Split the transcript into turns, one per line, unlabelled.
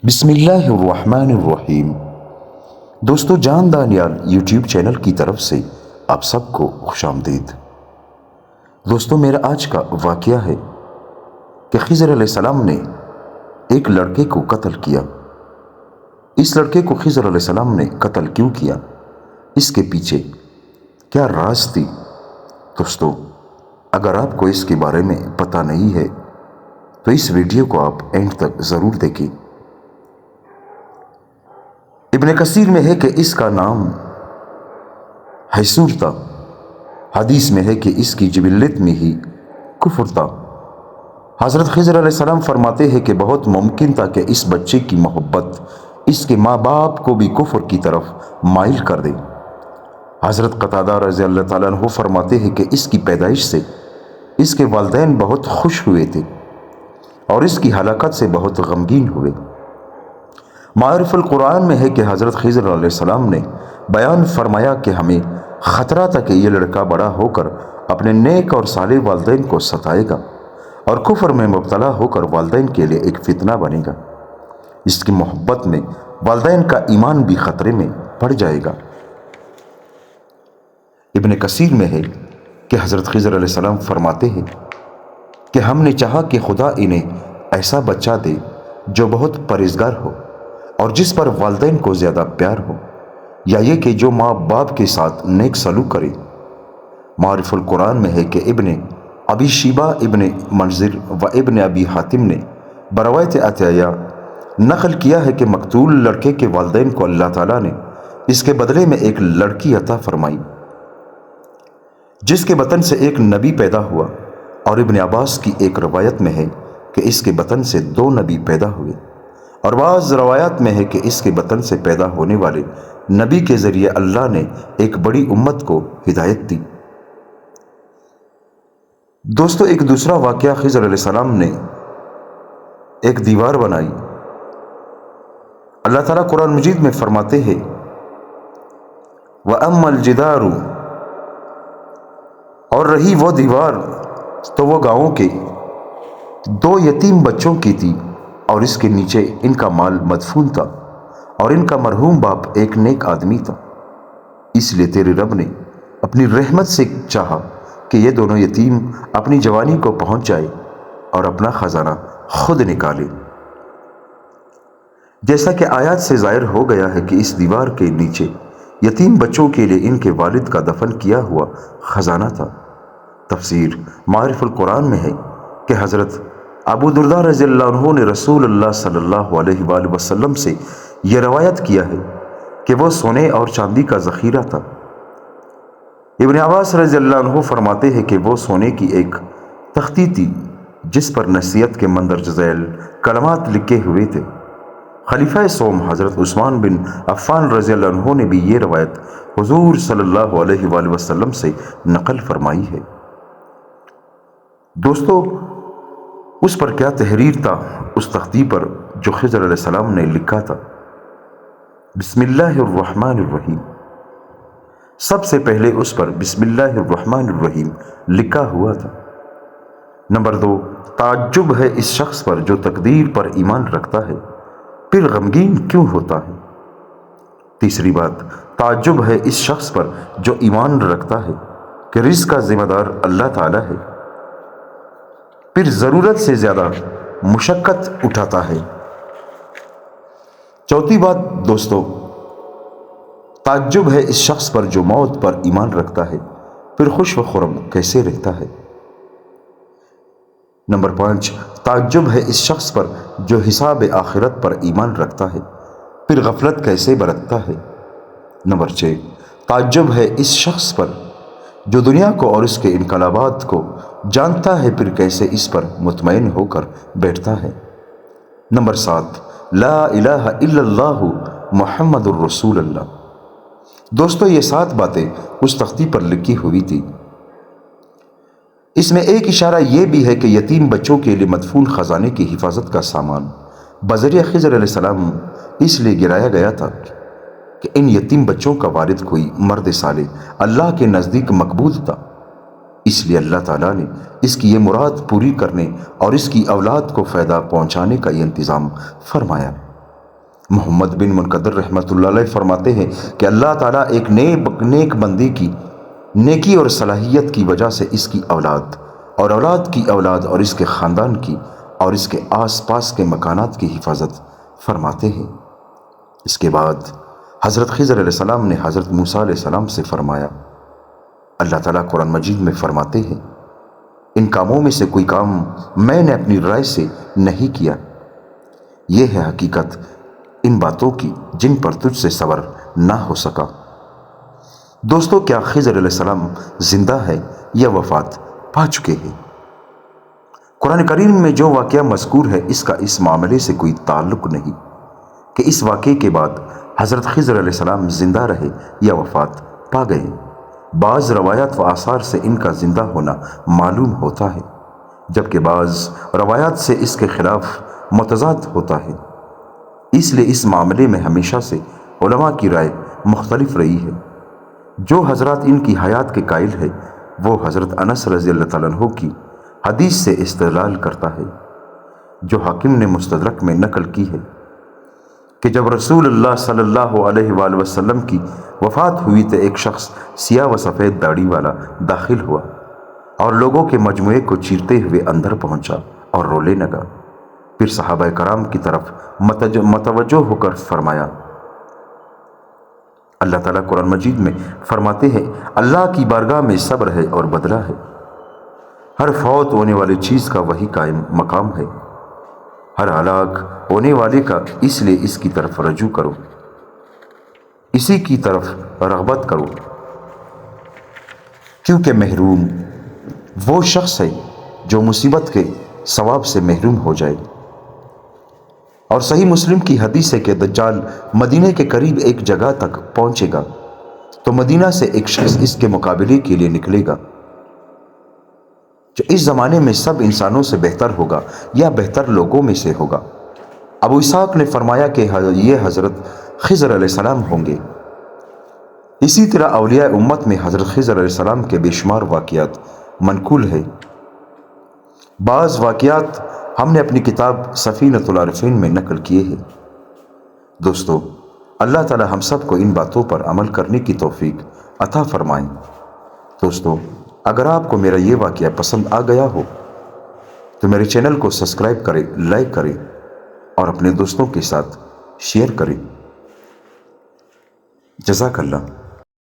بسم اللہ الرحمن الرحیم۔ دوستو، جان دانیال یوٹیوب چینل کی طرف سے آپ سب کو خوش آمدید۔ دوستو، میرا آج کا واقعہ ہے کہ خضر علیہ السلام نے ایک لڑکے کو قتل کیا۔ اس لڑکے کو خضر علیہ السلام نے قتل کیوں کیا، اس کے پیچھے کیا راز تھی؟ دوستو، اگر آپ کو اس کے بارے میں پتہ نہیں ہے تو اس ویڈیو کو آپ اینڈ تک ضرور دیکھیں۔ ابن کثیر میں ہے کہ اس کا نام حیسور تھا۔ حدیث میں ہے کہ اس کی جبلت میں ہی کفر تھا۔ حضرت خضر علیہ السلام فرماتے ہیں کہ بہت ممکن تھا کہ اس بچے کی محبت اس کے ماں باپ کو بھی کفر کی طرف مائل کر دے۔ حضرت قتادہ رضی اللہ تعالیٰ عنہ فرماتے ہیں کہ اس کی پیدائش سے اس کے والدین بہت خوش ہوئے تھے اور اس کی ہلاکت سے بہت غمگین ہوئے۔ معارف القرآن میں ہے کہ حضرت خضر علیہ السلام نے بیان فرمایا کہ ہمیں خطرہ تھا کہ یہ لڑکا بڑا ہو کر اپنے نیک اور صالح والدین کو ستائے گا اور کفر میں مبتلا ہو کر والدین کے لیے ایک فتنہ بنے گا۔ اس کی محبت میں والدین کا ایمان بھی خطرے میں پڑ جائے گا۔ ابن کثیر میں ہے کہ حضرت خضر علیہ السلام فرماتے ہیں کہ ہم نے چاہا کہ خدا انہیں ایسا بچہ دے جو بہت پرہیزگار ہو اور جس پر والدین کو زیادہ پیار ہو، یا یہ کہ جو ماں باپ کے ساتھ نیک سلوک کرے۔ معارف القرآن میں ہے کہ ابن ابی شیبہ، ابن منذر و ابن ابی حاتم نے بروایت عطیہ نقل کیا ہے کہ مقتول لڑکے کے والدین کو اللہ تعالیٰ نے اس کے بدلے میں ایک لڑکی عطا فرمائی جس کے بطن سے ایک نبی پیدا ہوا، اور ابن عباس کی ایک روایت میں ہے کہ اس کے بطن سے 2 نبی پیدا ہوئے، اور بعض روایات میں ہے کہ اس کے بطن سے پیدا ہونے والے نبی کے ذریعے اللہ نے ایک بڑی امت کو ہدایت دی۔ دوستو، ایک دوسرا واقعہ، خضر علیہ السلام نے ایک دیوار بنائی۔ اللہ تعالیٰ قرآن مجید میں فرماتے ہیں وَأَمَّا الْجِدَارُ، اور رہی وہ دیوار تو وہ گاؤں کے 2 یتیم بچوں کی تھی، اور اس کے نیچے ان کا مال مدفون تھا، اور ان کا مرحوم باپ ایک نیک آدمی تھا۔ اس لیے تیرے رب نے اپنی رحمت سے چاہا کہ یہ دونوں یتیم اپنی جوانی کو پہنچ جائے اور اپنا خزانہ خود نکالے، جیسا کہ آیات سے ظاہر ہو گیا ہے کہ اس دیوار کے نیچے یتیم بچوں کے لیے ان کے والد کا دفن کیا ہوا خزانہ تھا۔ تفسیر معارف القرآن میں ہے کہ حضرت ابو درداء رضی اللہ عنہ نے رسول اللہ صلی اللہ علیہ وآلہ وسلم سے یہ روایت کیا ہے کہ وہ سونے اور چاندی کا ذخیرہ تھا۔ ابن عباس رضی اللہ عنہ فرماتے ہیں کہ وہ سونے کی ایک تختی تھی جس پر نصیحت کے مندرجہ ذیل کلمات لکھے ہوئے تھے۔ خلیفہ سوم حضرت عثمان بن عفان رضی اللہ عنہ نے بھی یہ روایت حضور صلی اللہ علیہ وآلہ وسلم سے نقل فرمائی ہے۔ دوستو، اس پر کیا تحریر تھا، اس تختی پر جو خضر علیہ السلام نے لکھا تھا؟ بسم اللہ الرحمن الرحیم۔ سب سے پہلے اس پر بسم اللہ الرحمن الرحیم لکھا ہوا تھا۔ نمبر 2، تعجب ہے اس شخص پر جو تقدیر پر ایمان رکھتا ہے پھر غمگین کیوں ہوتا ہے۔ تیسری بات، تعجب ہے اس شخص پر جو ایمان رکھتا ہے کہ رزق کا ذمہ دار اللہ تعالیٰ ہے پھر ضرورت سے زیادہ مشقت اٹھاتا ہے۔ چوتھی بات دوستو، تعجب ہے اس شخص پر جو موت پر ایمان رکھتا ہے پھر خوش و خرم کیسے رہتا ہے۔ نمبر 5، تعجب ہے اس شخص پر جو حساب آخرت پر ایمان رکھتا ہے پھر غفلت کیسے برتتا ہے۔ نمبر 6، تعجب ہے اس شخص پر جو دنیا کو اور اس کے انقلابات کو جانتا ہے پھر کیسے اس پر مطمئن ہو کر بیٹھتا ہے۔ نمبر 7، لا الہ الا اللہ محمد الرسول اللہ۔ دوستو، یہ 7 باتیں اس تختی پر لکھی ہوئی تھی۔ اس میں ایک اشارہ یہ بھی ہے کہ یتیم بچوں کے لیے مدفون خزانے کی حفاظت کا سامان بذریعہ خضر علیہ السلام اس لیے گرایا گیا تھا کہ ان یتیم بچوں کا والد کوئی مرد صالح اللہ کے نزدیک مقبول تھا۔ اس لیے اللہ تعالیٰ نے اس کی یہ مراد پوری کرنے اور اس کی اولاد کو فائدہ پہنچانے کا یہ انتظام فرمایا۔ محمد بن منقدر رحمۃ اللہ علیہ فرماتے ہیں کہ اللہ تعالیٰ ایک نیک بندی کی نیکی اور صلاحیت کی وجہ سے اس کی اولاد اور اولاد کی اولاد اور اس کے خاندان کی اور اس کے آس پاس کے مکانات کی حفاظت فرماتے ہیں۔ اس کے بعد حضرت خضر علیہ السلام نے حضرت موسیٰ علیہ السلام سے فرمایا، اللہ تعالیٰ قرآن مجید میں فرماتے ہیں، ان کاموں میں سے کوئی کام میں نے اپنی رائے سے نہیں کیا، یہ ہے حقیقت ان باتوں کی جن پر تجھ سے صبر نہ ہو سکا۔ دوستو، کیا خضر علیہ السلام زندہ ہے یا وفات پا چکے ہیں؟ قرآن کریم میں جو واقعہ مذکور ہے اس کا اس معاملے سے کوئی تعلق نہیں کہ اس واقعے کے بعد حضرت خضر علیہ السلام زندہ رہے یا وفات پا گئے۔ بعض روایات و آثار سے ان کا زندہ ہونا معلوم ہوتا ہے، جبکہ بعض روایات سے اس کے خلاف متضاد ہوتا ہے۔ اس لیے اس معاملے میں ہمیشہ سے علماء کی رائے مختلف رہی ہے۔ جو حضرات ان کی حیات کے قائل ہے وہ حضرت انس رضی اللہ تعالیٰ عنہ کی حدیث سے استدلال کرتا ہے، جو حاکم نے مستدرک میں نقل کی ہے کہ جب رسول اللہ صلی اللہ علیہ وآلہ وسلم کی وفات ہوئی تو ایک شخص سیاہ و سفید داڑھی والا داخل ہوا اور لوگوں کے مجموعے کو چیرتے ہوئے اندر پہنچا اور رونے لگا۔ پھر صحابہ کرام کی طرف متوجہ ہو کر فرمایا، اللہ تعالیٰ قرآن مجید میں فرماتے ہیں، اللہ کی بارگاہ میں صبر ہے اور بدلہ ہے، ہر فوت ہونے والی چیز کا وہی قائم مقام ہے، ہر ہلاک ہونے والے کا، اس لیے اس کی طرف رجوع کرو، اسی کی طرف رغبت کرو، کیونکہ محروم وہ شخص ہے جو مصیبت کے ثواب سے محروم ہو جائے۔ اور صحیح مسلم کی حدیث ہے کہ دجال مدینے کے قریب ایک جگہ تک پہنچے گا تو مدینہ سے ایک شخص اس کے مقابلے کے لیے نکلے گا جو اس زمانے میں سب انسانوں سے بہتر ہوگا یا بہتر لوگوں میں سے ہوگا۔ ابو اسحاق نے فرمایا کہ یہ حضرت خضر علیہ السلام ہوں گے۔ اسی طرح اولیاء امت میں حضرت خضر علیہ السلام کے بے شمار واقعات منقول ہے۔ بعض واقعات ہم نے اپنی کتاب سفینۃ العارفین میں نقل کیے ہیں۔ دوستو، اللہ تعالی ہم سب کو ان باتوں پر عمل کرنے کی توفیق عطا فرمائیں۔ دوستو، اگر آپ کو میرا یہ واقعہ پسند آ گیا ہو تو میرے چینل کو سبسکرائب کریں، لائک کریں اور اپنے دوستوں کے ساتھ شیئر کریں۔ جزاک اللہ۔